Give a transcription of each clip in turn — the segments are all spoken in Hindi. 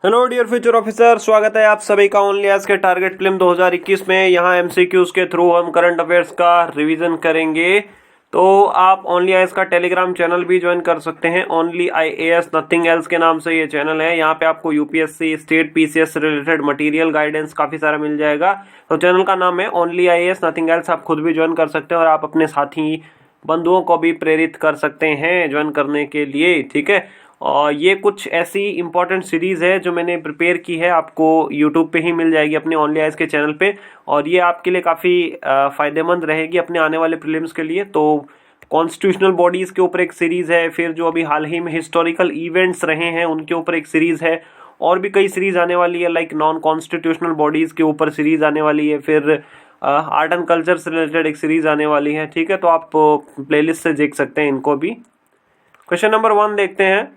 हेलो डियर फ्यूचर ऑफिसर, स्वागत है आप सभी का ओनली आज के टारगेट प्रीलिम 2021 में। यहाँ एमसीक्यूज के थ्रू हम करंट अफेयर्स का रिवीजन करेंगे। तो आप ओनली आईएएस का टेलीग्राम चैनल भी ज्वाइन कर सकते हैं। ओनली आईएएस नथिंग एल्स के नाम से ये चैनल है। यहाँ पे आपको UPSC, state, PCS related material, guidance काफी सारा मिल जाएगा। तो चैनल का नाम है ओनली आईएएस नथिंग एल्स। आप खुद भी ज्वाइन कर सकते हैं और आप अपने साथी बंधुओं को भी प्रेरित कर सकते हैं ज्वाइन करने के लिए, ठीक है। और ये कुछ ऐसी इंपॉर्टेंट सीरीज है जो मैंने प्रिपेयर की है, आपको यूट्यूब पे ही मिल जाएगी अपने ओनली आईएएस के चैनल पे। और ये आपके लिए काफ़ी फायदेमंद रहेगी अपने आने वाले प्रीलिम्स के लिए। तो कॉन्स्टिट्यूशनल बॉडीज के ऊपर एक सीरीज है, फिर जो अभी हाल ही में हिस्टोरिकल इवेंट्स रहे हैं उनके ऊपर एक सीरीज है, और भी कई सीरीज आने वाली है। लाइक नॉन कॉन्स्टिट्यूशनल बॉडीज के ऊपर सीरीज आने वाली है, फिर आर्ट एंड कल्चर से रिलेटेड एक सीरीज आने वाली है, ठीक है। तो आप प्लेलिस्ट से देख सकते हैं इनको भी। क्वेश्चन नंबर 1 देखते हैं।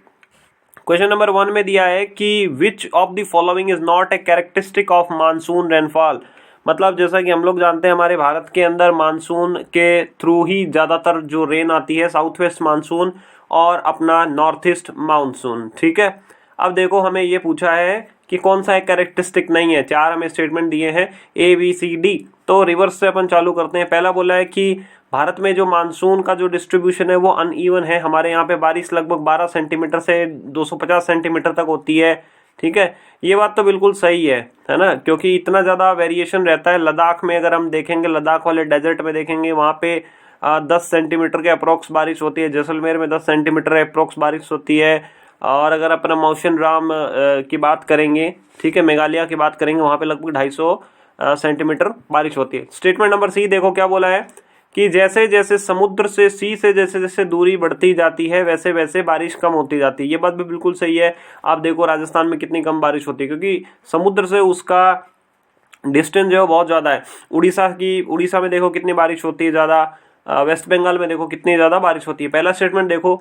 क्वेश्चन नंबर 1 में दिया है कि which of the following is not a characteristic of monsoon rainfall. मतलब जैसा कि हम लोग जानते हैं हमारे भारत के अंदर मानसून के थ्रू ही ज़्यादातर जो रेन आती है, साउथ वेस्ट मानसून और अपना नॉर्थ ईस्ट मानसून, ठीक है। अब देखो हमें ये पूछा है कि कौन सा एक कैरेक्टरिस्टिक नहीं है। 4 हमें स्टेटमेंट दिए हैं, ए बी सी डी। तो रिवर्स से अपन चालू करते हैं। पहला बोला है कि भारत में जो मानसून का जो डिस्ट्रीब्यूशन है वो अनइवन है। हमारे यहाँ पे बारिश लगभग 12 सेंटीमीटर से 250 सेंटीमीटर तक होती है, ठीक है। ये बात तो बिल्कुल सही है ना, क्योंकि इतना ज़्यादा वेरिएशन रहता है। लद्दाख में अगर हम देखेंगे, लद्दाख वाले डेजर्ट में देखेंगे, वहाँ पे 10 सेंटीमीटर के अप्रोक्स बारिश होती है। जैसलमेर में 10 सेंटीमीटर अप्रोक्स बारिश होती है। और अगर अपना मौसिन राम की बात करेंगे, ठीक है, मेघालय की बात करेंगे, वहाँ पे लगभग 250 सेंटीमीटर बारिश होती है। स्टेटमेंट नंबर सी देखो क्या बोला है कि जैसे जैसे समुद्र से, सी से जैसे जैसे दूरी बढ़ती जाती है वैसे वैसे बारिश कम होती जाती है। ये बात भी बिल्कुल सही है। आप देखो राजस्थान में कितनी कम बारिश होती है, क्योंकि समुद्र से उसका डिस्टेंस जो है बहुत ज़्यादा है। उड़ीसा में देखो कितनी बारिश होती है ज़्यादा, वेस्ट बंगाल में देखो कितनी ज़्यादा बारिश होती है। पहला स्टेटमेंट देखो,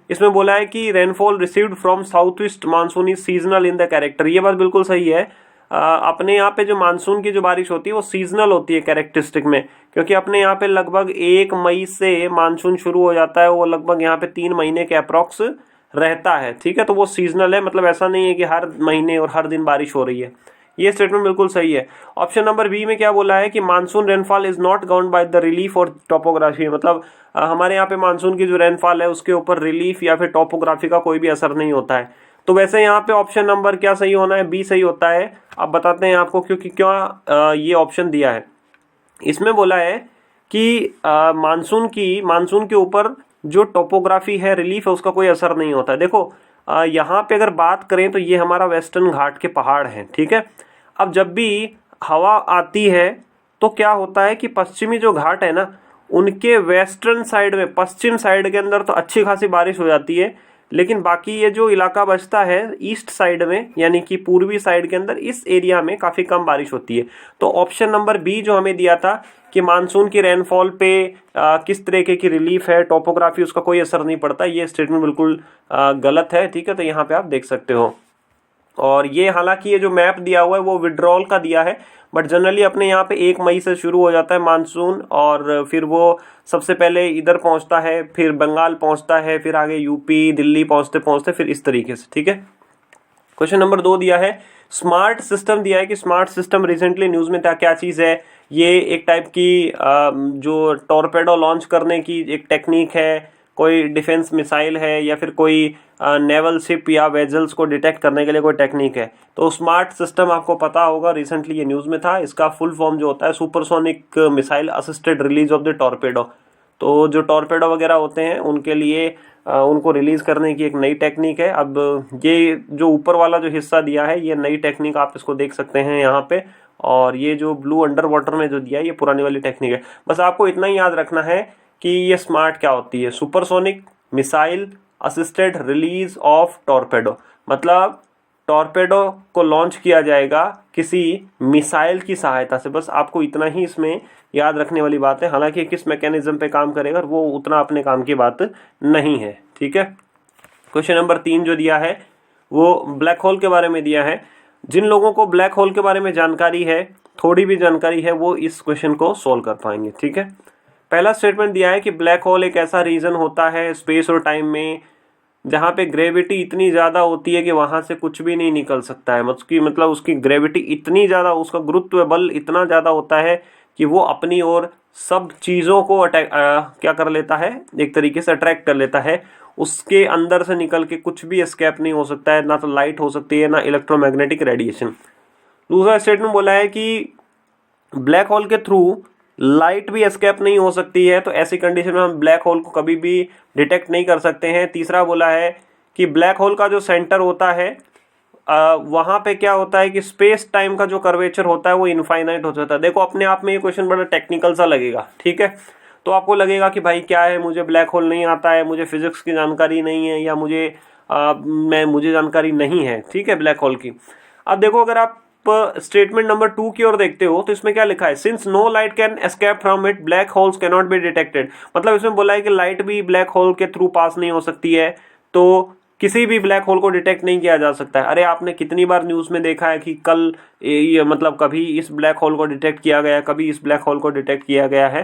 इसमें बोला है कि rainfall received from south east monsoon is seasonal in the character. ये बात बिल्कुल सही है। अपने यहाँ पे जो मानसून की जो बारिश होती है वो सीजनल होती है कैरेक्टरिस्टिक में, क्योंकि अपने यहाँ पे लगभग 1 मई से मानसून शुरू हो जाता है, वो लगभग यहाँ पे 3 महीने के अप्रॉक्स रहता है, ठीक है। तो वो सीजनल है, मतलब ऐसा नहीं है कि हर महीने और हर दिन बारिश हो रही है। ये स्टेटमेंट बिल्कुल सही है। ऑप्शन नंबर बी में क्या बोला है कि monsoon rainfall is not governed by the relief और टोपोग्राफी। मतलब हमारे यहाँ पे मानसून की जो रेनफॉल है उसके ऊपर रिलीफ या फिर टोपोग्राफी का कोई भी असर नहीं होता है। तो वैसे यहाँ पे ऑप्शन नंबर क्या सही होना है, बी सही होता है। अब बताते हैं आपको क्योंकि क्यों ये ऑप्शन दिया है। इसमें बोला है कि मानसून के ऊपर जो टोपोग्राफी है, रिलीफ है, उसका कोई असर नहीं होता है। देखो यहाँ पे अगर बात करें तो ये हमारा वेस्टर्न घाट के पहाड़ हैं, ठीक है। अब जब भी हवा आती है तो क्या होता है कि पश्चिमी जो घाट है ना, उनके वेस्टर्न साइड में, पश्चिम साइड के अंदर तो अच्छी खासी बारिश हो जाती है, लेकिन बाकी ये जो इलाका बचता है ईस्ट साइड में, यानी कि पूर्वी साइड के अंदर, इस एरिया में काफ़ी कम बारिश होती है। तो ऑप्शन नंबर बी जो हमें दिया था कि मानसून की रेनफॉल पे किस तरीके की रिलीफ है, टोपोग्राफी, उसका कोई असर नहीं पड़ता, ये स्टेटमेंट बिल्कुल गलत है, ठीक है। तो यहाँ पे आप देख सकते हो। और ये हालांकि ये जो मैप दिया हुआ है वो विड्रॉल का दिया है, बट जनरली अपने यहाँ पे 1 मई से शुरू हो जाता है मानसून, और फिर वो सबसे पहले इधर पहुँचता है, फिर बंगाल पहुँचता है, फिर आगे यूपी, दिल्ली पहुँचते पहुँचते फिर इस तरीके से, ठीक है। क्वेश्चन नंबर 2 दिया है, स्मार्ट सिस्टम दिया है कि स्मार्ट सिस्टम रिसेंटली न्यूज़ में था, क्या चीज़ है ये? एक टाइप की जो टॉर्पेडो लॉन्च करने की एक टेक्निक है, कोई डिफेंस मिसाइल है, या फिर कोई नेवल शिप या वेजल्स को डिटेक्ट करने के लिए कोई टेक्निक है। तो स्मार्ट सिस्टम आपको पता होगा, रिसेंटली ये न्यूज़ में था। इसका फुल फॉर्म जो होता है supersonic missile assisted release of the torpedo. तो जो टॉर्पेडो वगैरह होते हैं उनके लिए उनको रिलीज करने की एक नई टेक्निक है। अब ये जो ऊपर वाला जो हिस्सा दिया है ये नई टेक्निक, आप इसको देख सकते हैं यहाँ पे। और ये जो ब्लू अंडर वाटर में जो दिया है ये पुरानी वाली टेक्निक है। बस आपको इतना ही याद रखना है कि ये स्मार्ट क्या होती है, supersonic missile assisted release of torpedo. मतलब टॉर्पेडो को लॉन्च किया जाएगा किसी मिसाइल की सहायता से। बस आपको इतना ही इसमें याद रखने वाली बात है। हालांकि किस मैकेनिज्म पे काम करेगा वो उतना अपने काम की बात नहीं है, ठीक है। क्वेश्चन नंबर 3 जो दिया है वो ब्लैक होल के बारे में दिया है। जिन लोगों को ब्लैक होल के बारे में जानकारी है, थोड़ी भी जानकारी है, वो इस क्वेश्चन को सोल्व कर पाएंगे, ठीक है। पहला स्टेटमेंट दिया है कि ब्लैक होल एक ऐसा रीजन होता है स्पेस और टाइम में जहाँ पे ग्रेविटी इतनी ज़्यादा होती है कि वहाँ से कुछ भी नहीं निकल सकता है। मतलब उसकी ग्रेविटी इतनी ज़्यादा, उसका गुरुत्व बल इतना ज़्यादा होता है कि वो अपनी ओर सब चीज़ों को क्या कर लेता है, एक तरीके से अट्रैक्ट कर लेता है। उसके अंदर से निकल के कुछ भी एस्केप नहीं हो सकता है, ना तो लाइट हो सकती है, ना इलेक्ट्रोमैग्नेटिक रेडिएशन। दूसरा स्टेटमेंट बोला है कि ब्लैक होल के थ्रू लाइट भी एस्केप नहीं हो सकती है, तो ऐसी कंडीशन में हम ब्लैक होल को कभी भी डिटेक्ट नहीं कर सकते हैं। तीसरा बोला है कि ब्लैक होल का जो सेंटर होता है वहाँ पे क्या होता है कि स्पेस टाइम का जो कर्वेचर होता है वो इनफाइनाइट हो जाता है। देखो अपने आप में ये क्वेश्चन बड़ा टेक्निकल सा लगेगा, ठीक है, तो आपको लगेगा कि भाई क्या है, मुझे ब्लैक होल नहीं आता है, मुझे फिजिक्स की जानकारी नहीं है, या मुझे जानकारी नहीं है, ठीक है, ब्लैक होल की। अब देखो अगर आप स्टेटमेंट नंबर 2 की ओर देखते हो तो इसमें क्या लिखा है, since no light can escape from it black holes can not be detected. मतलब इसमें बोला है कि लाइट भी ब्लैक होल के थ्रू पास नहीं हो सकती है, तो किसी भी ब्लैक होल को डिटेक्ट नहीं किया जा सकता है। अरे आपने कितनी बार न्यूज में देखा है कि कल मतलब कभी इस ब्लैक होल को डिटेक्ट किया गया, कभी इस ब्लैक होल को डिटेक्ट किया गया है।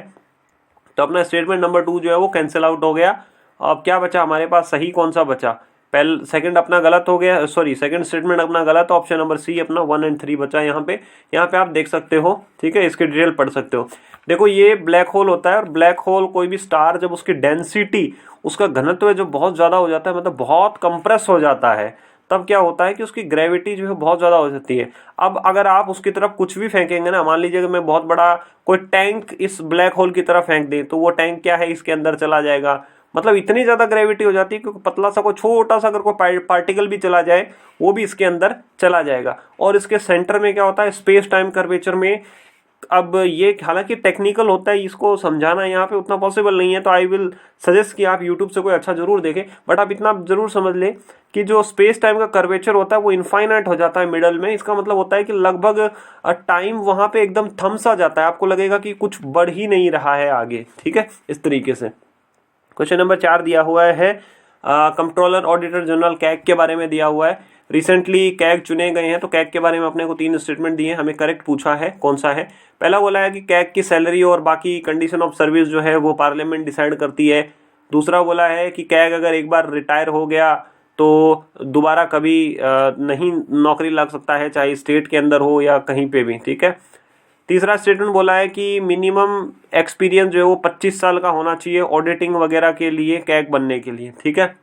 तो अपना स्टेटमेंट नंबर 2 जो है वो कैंसिल आउट हो गया। अब क्या बचा हमारे पास, सही कौन सा बचा, सेकंड अपना गलत हो गया, सॉरी सेकंड स्टेटमेंट अपना गलत, ऑप्शन नंबर सी अपना 1 और 3 बचा। यहाँ पे आप देख सकते हो, ठीक है, इसकी डिटेल पढ़ सकते हो। देखो ये ब्लैक होल होता है, और ब्लैक होल कोई भी स्टार जब उसकी डेंसिटी, उसका घनत्व जो बहुत ज्यादा हो जाता है, मतलब बहुत कंप्रेस हो जाता है, तब क्या होता है कि उसकी ग्रेविटी जो है बहुत ज्यादा हो जाती है। अब अगर आप उसकी तरफ कुछ भी फेंकेंगे ना, मान लीजिए कि मैं बहुत बड़ा कोई टैंक इस ब्लैक होल की तरफ फेंक दें, तो वो टैंक क्या है, इसके अंदर चला जाएगा। मतलब इतनी ज्यादा ग्रेविटी हो जाती है कि पतला सा कोई छोटा सा अगर कोई पार्टिकल भी चला जाए वो भी इसके अंदर चला जाएगा। और इसके सेंटर में क्या होता है, स्पेस टाइम कर्वेचर में। अब ये हालांकि टेक्निकल होता है, इसको समझाना यहाँ पे उतना पॉसिबल नहीं है, तो आई विल सजेस्ट कि आप यूट्यूब से कोई अच्छा जरूर देखें। बट आप इतना जरूर समझ लें कि जो स्पेस टाइम का कर्वेचर होता है वो इनफाइनाइट हो जाता है मिडल में। इसका मतलब होता है कि लगभग टाइम वहां पे एकदम थम सा जाता है, आपको लगेगा कि कुछ बढ़ ही नहीं रहा है आगे, ठीक है, इस तरीके से। क्वेश्चन नंबर 4 दिया हुआ है, कंट्रोलर ऑडिटर जनरल कैग के बारे में दिया हुआ है। रिसेंटली कैग चुने गए हैं, तो कैग के बारे में अपने को 3 स्टेटमेंट दिए, हमें करेक्ट पूछा है कौन सा है। पहला बोला है कि कैग की सैलरी और बाकी कंडीशन ऑफ सर्विस जो है वो पार्लियामेंट डिसाइड करती है। दूसरा बोला है कि कैग अगर एक बार रिटायर हो गया तो दोबारा कभी नहीं नौकरी लग सकता है, चाहे स्टेट के अंदर हो या कहीं पे भी, ठीक है। तीसरा स्टेटमेंट बोला है कि मिनिमम एक्सपीरियंस जो है वो 25 साल का होना चाहिए ऑडिटिंग वगैरह के लिए, कैग बनने के लिए, ठीक है।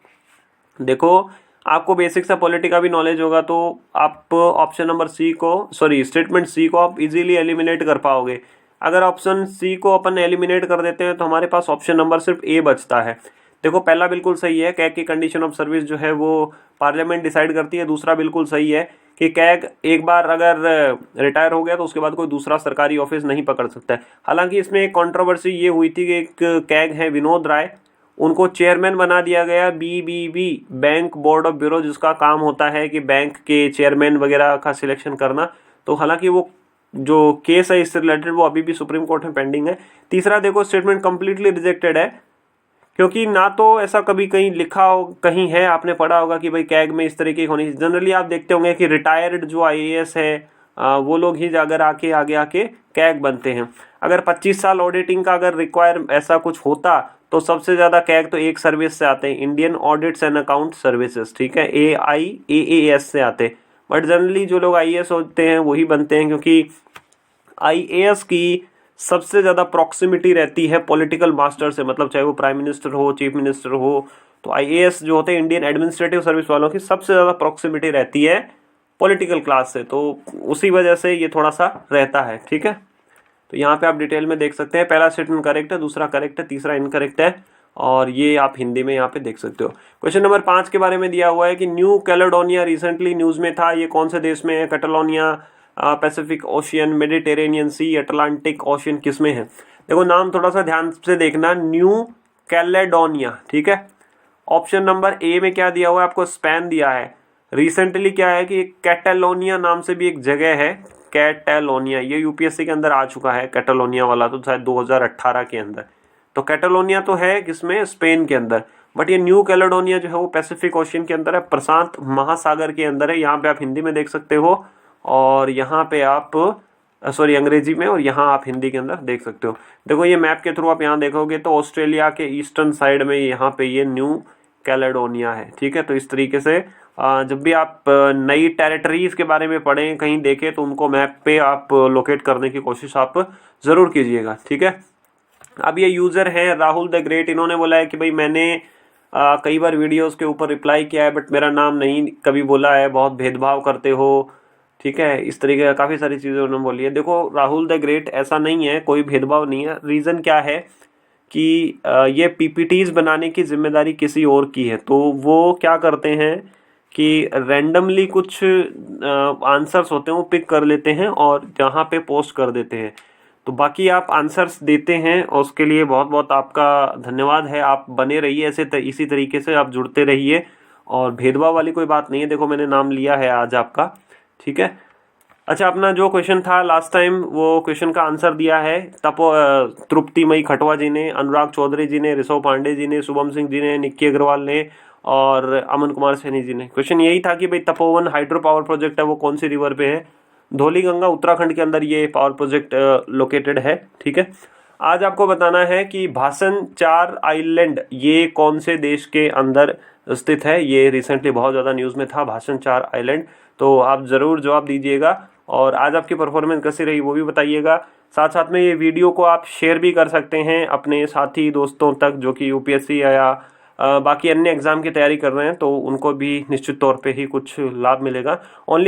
देखो आपको बेसिक सा पॉलिटी का भी नॉलेज होगा, तो आप ऑप्शन नंबर सी को, सॉरी स्टेटमेंट सी को आप इजीली एलिमिनेट कर पाओगे। अगर ऑप्शन सी को अपन एलिमिनेट कर देते हैं तो हमारे पास ऑप्शन नंबर सिर्फ ए बचता है। देखो पहला बिल्कुल सही है, कैग की कंडीशन ऑफ सर्विस जो है वो पार्लियामेंट डिसाइड करती है। दूसरा बिल्कुल सही है कि कैग एक बार अगर रिटायर हो गया तो उसके बाद कोई दूसरा सरकारी ऑफिस नहीं पकड़ सकता है। हालांकि इसमें एक कंट्रोवर्सी ये हुई थी कि एक कैग है विनोद राय, उनको चेयरमैन बना दिया गया BBB, bank board of bureau, जिसका काम होता है कि बैंक के चेयरमैन वगैरह का सिलेक्शन करना। तो हालांकि वो जो केस है इससे रिलेटेड वो अभी भी सुप्रीम कोर्ट में पेंडिंग है। तीसरा देखो स्टेटमेंट कंप्लीटली रिजेक्टेड है, क्योंकि ना तो ऐसा कभी कहीं लिखा हो, कहीं है आपने पढ़ा होगा कि भाई कैग में इस तरीके की होनी। जनरली आप देखते होंगे कि रिटायर्ड जो आईएएस है वो लोग ही अगर आगे आके कैग बनते हैं। अगर 25 साल ऑडिटिंग का अगर रिक्वायर ऐसा कुछ होता तो सबसे ज्यादा कैग तो एक सर्विस से आते हैं, Indian audits and account services, ठीक है, AIAAS से आते। बट जनरली जो लोग आईएएस होते हैं वही बनते हैं, क्योंकि आईएएस की सबसे ज्यादा प्रॉक्सिमिटी रहती है पॉलिटिकल मास्टर से, मतलब चाहे वो प्राइम मिनिस्टर हो, चीफ मिनिस्टर हो, तो आईएएस जो होते हैं इंडियन एडमिनिस्ट्रेटिव सर्विस वालों की सबसे ज्यादा प्रॉक्सिमिटी रहती है पॉलिटिकल क्लास से, तो उसी वजह से ये थोड़ा सा रहता है, ठीक है। तो यहाँ पे आप डिटेल में देख सकते हैं, पहला स्टेटमेंट करेक्ट है, दूसरा करेक्ट है, तीसरा इनकरेक्ट है, और ये आप हिंदी में यहाँ पे देख सकते हो। क्वेश्चन नंबर 5 के बारे में दिया हुआ है कि न्यू कैलेडोनिया रिसेंटली न्यूज में था, ये कौन से देश में है, कैटेलोनिया, पैसिफिक ओशियन, मेडिटेरेनियन सी, अटलांटिक ओशियन, किसमें है। देखो नाम थोड़ा सा ध्यान से देखना, न्यू कैलेडोनिया, ठीक है। ऑप्शन नंबर ए में क्या दिया हुआ है, आपको स्पेन दिया है। रिसेंटली क्या है कि कैटेलोनिया नाम से भी एक जगह है, कैटेलोनिया, ये यूपीएससी के अंदर आ चुका है कैटेलोनिया वाला, तो शायद 2018 के अंदर। तो कैटेलोनिया तो है किसमें, स्पेन के अंदर, बट ये न्यू कैलेडोनिया जो है वो पैसिफिक ओशियन के अंदर है, प्रशांत महासागर के अंदर है। यहाँ पे आप हिंदी में देख सकते हो, और यहाँ पे आप सॉरी अंग्रेजी में, और यहाँ आप हिंदी के अंदर देख सकते हो। देखो ये मैप के थ्रू आप यहाँ देखोगे तो ऑस्ट्रेलिया के ईस्टर्न साइड में यहाँ पे ये न्यू कैलेडोनिया है। ठीक है, तो इस तरीके से जब भी आप नई टेरिटरीज के बारे में पढ़ें, कहीं देखें, तो उनको मैप पे आप लोकेट करने की कोशिश आप ज़रूर कीजिएगा। ठीक है, अब ये यूज़र हैं राहुल द ग्रेट, इन्होंने बोला है कि भाई मैंने कई बार वीडियोस के ऊपर रिप्लाई किया है बट मेरा नाम नहीं कभी बोला है, बहुत भेदभाव करते हो। ठीक है, इस तरीके का काफ़ी सारी चीज़ें उन्होंने बोली है। देखो राहुल द ग्रेट, ऐसा नहीं है, कोई भेदभाव नहीं है। रीज़न क्या है कि ये पीपीटीज बनाने की जिम्मेदारी किसी और की है, तो वो क्या करते हैं कि रैंडमली कुछ आंसर्स होते हैं वो पिक कर लेते हैं और यहाँ पे पोस्ट कर देते हैं। तो बाकी आप आंसर्स देते हैं और उसके लिए बहुत बहुत आपका धन्यवाद है। आप बने रहिए ऐसे इसी तरीके से आप जुड़ते रहिए, और भेदभाव वाली कोई बात नहीं है। देखो मैंने नाम लिया है आज आपका। ठीक है, अच्छा, अपना जो क्वेश्चन था लास्ट टाइम, वो क्वेश्चन का आंसर दिया है तृप्तिमयी खटवा जी ने, अनुराग चौधरी जी ने, ऋषभ पांडे जी ने, शुभम सिंह जी ने, निक्की अग्रवाल ने और अमन कुमार सैनी जी ने। क्वेश्चन यही था कि भाई तपोवन हाइड्रो पावर प्रोजेक्ट है वो कौन सी रिवर पे है। धौली गंगा उत्तराखंड के अंदर ये पावर प्रोजेक्ट लोकेटेड है। ठीक है, आज आपको बताना है कि भाषण 4 आइलैंड ये कौन से देश के अंदर स्थित है। ये रिसेंटली बहुत ज़्यादा न्यूज़ में था, भाषण 4 आइलैंड। तो आप ज़रूर जवाब दीजिएगा और आज आपकी परफॉर्मेंस कैसी रही वो भी बताइएगा। साथ साथ में ये वीडियो को आप शेयर भी कर सकते हैं अपने साथी दोस्तों तक जो कि यूपीएससी या बाकी अन्य एग्जाम की तैयारी कर रहे हैं, तो उनको भी निश्चित तौर पे ही कुछ लाभ मिलेगा। ओनली